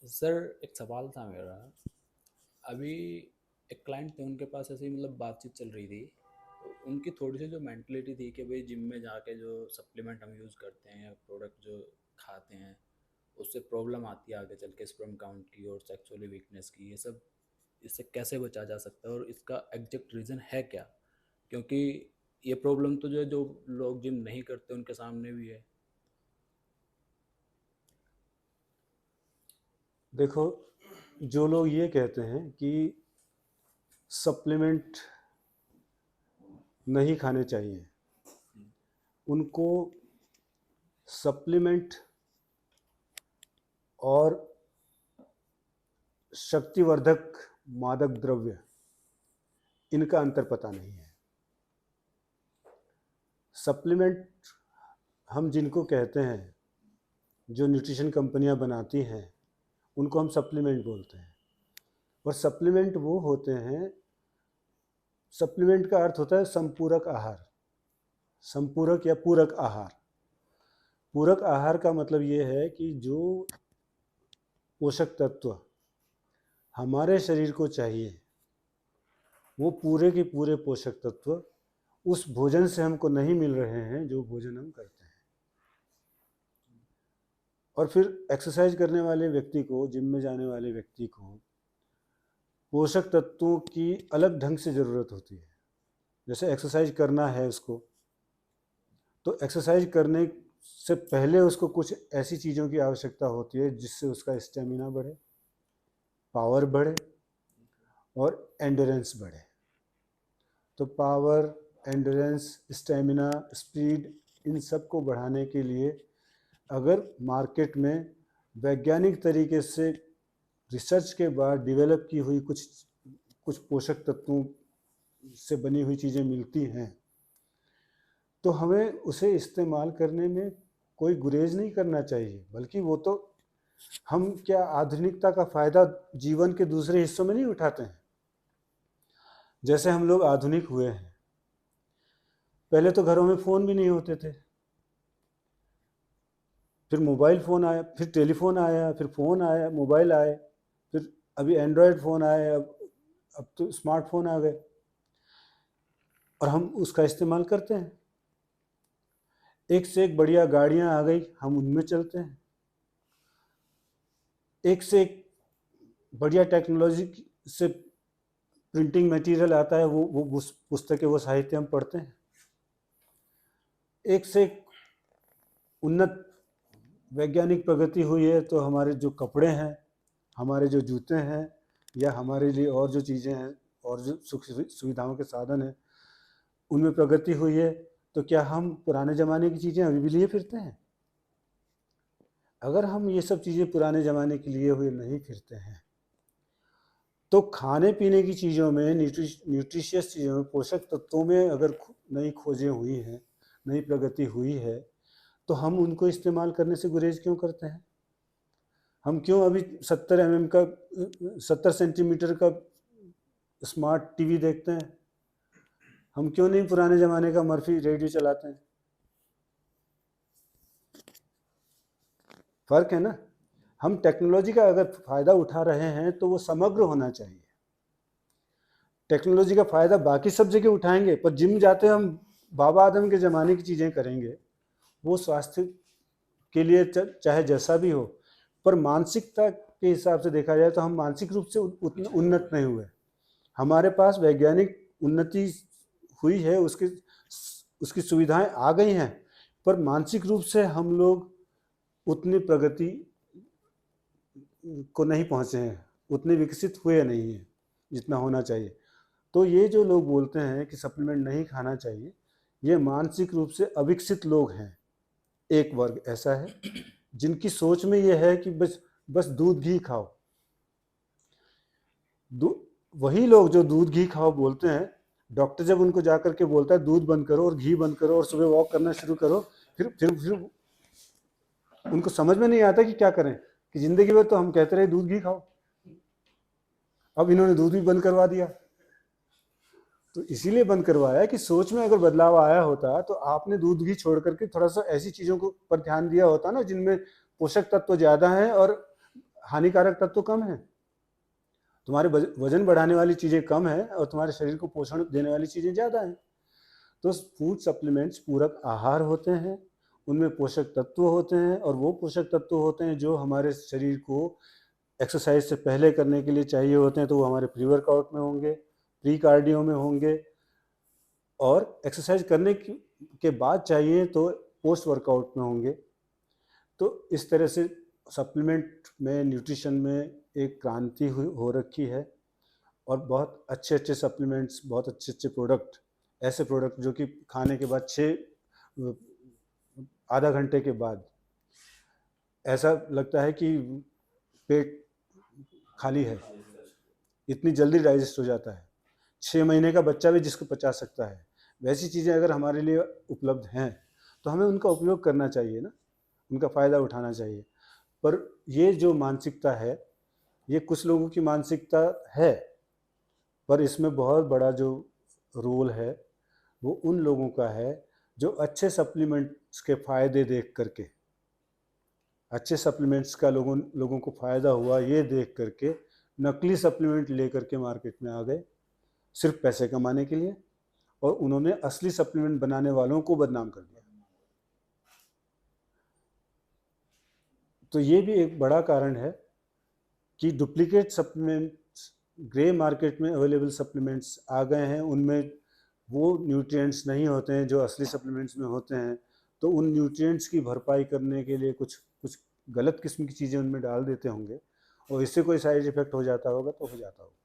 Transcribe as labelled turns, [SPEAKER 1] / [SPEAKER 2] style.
[SPEAKER 1] Sir, एक सवाल था मेरा। अभी एक क्लाइंट थे, उनके पास ऐसे ही मतलब बातचीत चल रही थी। तो उनकी थोड़ी सी जो मेंटलिटी थी कि भाई जिम में जाके जो सप्लीमेंट हम यूज़ करते हैं या प्रोडक्ट जो खाते हैं, उससे प्रॉब्लम आती है आगे चल के स्पर्म काउंट की और सेक्सुअली वीकनेस की, ये सब। इससे कैसे बचा जा सकता है और इसका एग्जैक्ट रीज़न है क्या? क्योंकि ये प्रॉब्लम तो जो जो लोग जिम नहीं करते उनके सामने भी है।
[SPEAKER 2] देखो, जो लोग ये कहते हैं कि सप्लीमेंट नहीं खाने चाहिए, उनको सप्लीमेंट और शक्तिवर्धक मादक द्रव्य, इनका अंतर पता नहीं है। सप्लीमेंट हम जिनको कहते हैं, जो न्यूट्रिशन कंपनियां बनाती हैं, उनको हम सप्लीमेंट बोलते हैं। और सप्लीमेंट वो होते हैं, सप्लीमेंट का अर्थ होता है संपूरक आहार। संपूरक या पूरक आहार। पूरक आहार का मतलब ये है कि जो पोषक तत्व हमारे शरीर को चाहिए, वो पूरे के पूरे पोषक तत्व उस भोजन से हमको नहीं मिल रहे हैं जो भोजन हम करते हैं। और फिर एक्सरसाइज करने वाले व्यक्ति को, जिम में जाने वाले व्यक्ति को पोषक तत्वों की अलग ढंग से ज़रूरत होती है। जैसे एक्सरसाइज करना है उसको, तो एक्सरसाइज करने से पहले उसको कुछ ऐसी चीज़ों की आवश्यकता होती है जिससे उसका स्टेमिना बढ़े, पावर बढ़े और एंड्योरेंस बढ़े। तो पावर, एंड्योरेंस, स्टेमिना, स्पीड, इन सब को बढ़ाने के लिए अगर मार्केट में वैज्ञानिक तरीके से रिसर्च के बाद डेवलप की हुई कुछ कुछ पोषक तत्वों से बनी हुई चीज़ें मिलती हैं, तो हमें उसे इस्तेमाल करने में कोई गुरेज नहीं करना चाहिए। बल्कि वो तो हम क्या आधुनिकता का फ़ायदा जीवन के दूसरे हिस्सों में नहीं उठाते हैं? जैसे हम लोग आधुनिक हुए हैं, पहले तो घरों में फ़ोन भी नहीं होते थे, फिर मोबाइल फ़ोन आया, फिर टेलीफोन आया, फिर फ़ोन आया, मोबाइल आए, फिर अभी एंड्रॉयड फ़ोन आए, अब तो स्मार्टफोन आ गए और हम उसका इस्तेमाल करते हैं। एक से एक बढ़िया गाड़ियां आ गई, हम उनमें चलते हैं। एक से एक बढ़िया टेक्नोलॉजी से प्रिंटिंग मटेरियल आता है, वो पुस्तकें, वो साहित्य हम पढ़ते हैं। एक से एक उन्नत वैज्ञानिक प्रगति हुई है, तो हमारे जो कपड़े हैं, हमारे जो जूते हैं, या हमारे लिए और जो चीज़ें हैं और जो सुख सुविधाओं के साधन हैं, उनमें प्रगति हुई है। तो क्या हम पुराने ज़माने की चीज़ें अभी भी लिए फिरते हैं? अगर हम ये सब चीज़ें पुराने ज़माने के लिए हुए नहीं फिरते हैं, तो खाने पीने की चीज़ों में, न्यूट्रिशियस चीज़ों में, पोषक तत्वों में अगर नई खोजें हुई हैं, नई प्रगति हुई है, तो हम उनको इस्तेमाल करने से गुरेज क्यों करते हैं? हम क्यों अभी 70 mm का, 70 सेंटीमीटर का स्मार्ट टीवी देखते हैं? हम क्यों नहीं पुराने ज़माने का मर्फी रेडियो चलाते हैं? फ़र्क है ना। हम टेक्नोलॉजी का अगर फ़ायदा उठा रहे हैं तो वो समग्र होना चाहिए। टेक्नोलॉजी का फ़ायदा बाकी सब जगह उठाएंगे, पर जिम जाते हम बाबा आदम के ज़माने की चीज़ें करेंगे, वो स्वास्थ्य के लिए चाहे जैसा भी हो, पर मानसिकता के हिसाब से देखा जाए तो हम मानसिक रूप से उतने उन्नत नहीं हुए। हमारे पास वैज्ञानिक उन्नति हुई है, उसकी उसकी सुविधाएं आ गई हैं, पर मानसिक रूप से हम लोग उतनी प्रगति को नहीं पहुँचे हैं, उतने विकसित हुए नहीं हैं जितना होना चाहिए। तो ये जो लोग बोलते हैं कि सप्लीमेंट नहीं खाना चाहिए, ये मानसिक रूप से अविकसित लोग हैं। एक वर्ग ऐसा है जिनकी सोच में ये है कि बस बस दूध घी खाओ। वही लोग जो दूध घी खाओ बोलते हैं, डॉक्टर जब उनको जाकर के बोलता है दूध बंद करो और घी बंद करो और सुबह वॉक करना शुरू करो, फिर उनको समझ में नहीं आता कि क्या करें। कि जिंदगी भर तो हम कहते रहे दूध घी खाओ, अब इन्होंने दूध भी बंद करवा दिया। तो इसीलिए बंद करवाया कि सोच में अगर बदलाव आया होता तो आपने दूध घी छोड़ करके थोड़ा सा ऐसी चीज़ों को पर ध्यान दिया होता ना जिनमें पोषक तत्व ज़्यादा हैं और हानिकारक तत्व कम है, तुम्हारे वजन बढ़ाने वाली चीज़ें कम है और तुम्हारे शरीर को पोषण देने वाली चीज़ें ज़्यादा हैं। तो फूड सप्लीमेंट्स पूरक आहार होते हैं, उनमें पोषक तत्व होते हैं और वो पोषक तत्व होते हैं जो हमारे शरीर को एक्सरसाइज से पहले करने के लिए चाहिए होते हैं, तो वो हमारे प्री वर्कआउट में होंगे, प्री कार्डियो में होंगे, और एक्सरसाइज करने के बाद चाहिए तो पोस्ट वर्कआउट में होंगे। तो इस तरह से सप्लीमेंट में, न्यूट्रिशन में एक क्रांति हो रखी है, और बहुत अच्छे अच्छे सप्लीमेंट्स, बहुत अच्छे अच्छे प्रोडक्ट, ऐसे प्रोडक्ट जो कि खाने के बाद आधा घंटे के बाद ऐसा लगता है कि पेट खाली है, इतनी जल्दी डाइजेस्ट हो जाता है। 6 महीने का बच्चा भी जिसको पचा सकता है, वैसी चीज़ें अगर हमारे लिए उपलब्ध हैं तो हमें उनका उपयोग करना चाहिए ना, उनका फ़ायदा उठाना चाहिए। पर ये जो मानसिकता है, ये कुछ लोगों की मानसिकता है, पर इसमें बहुत बड़ा जो रोल है वो उन लोगों का है जो अच्छे सप्लीमेंट्स के फ़ायदे देख करके, अच्छे सप्लीमेंट्स का लोगों को फ़ायदा हुआ ये देख करके नकली सप्लीमेंट लेकर के मार्केट में आ गए सिर्फ पैसे कमाने के लिए, और उन्होंने असली सप्लीमेंट बनाने वालों को बदनाम कर दिया। तो ये भी एक बड़ा कारण है कि डुप्लीकेट सप्लीमेंट्स, ग्रे मार्केट में अवेलेबल सप्लीमेंट्स आ गए हैं, उनमें वो न्यूट्रिएंट्स नहीं होते हैं जो असली सप्लीमेंट्स में होते हैं। तो उन न्यूट्रिएंट्स की भरपाई करने के लिए कुछ कुछ गलत किस्म की चीज़ें उनमें डाल देते होंगे, और इससे कोई साइड इफ़ेक्ट हो जाता होगा तो हो जाता होगा।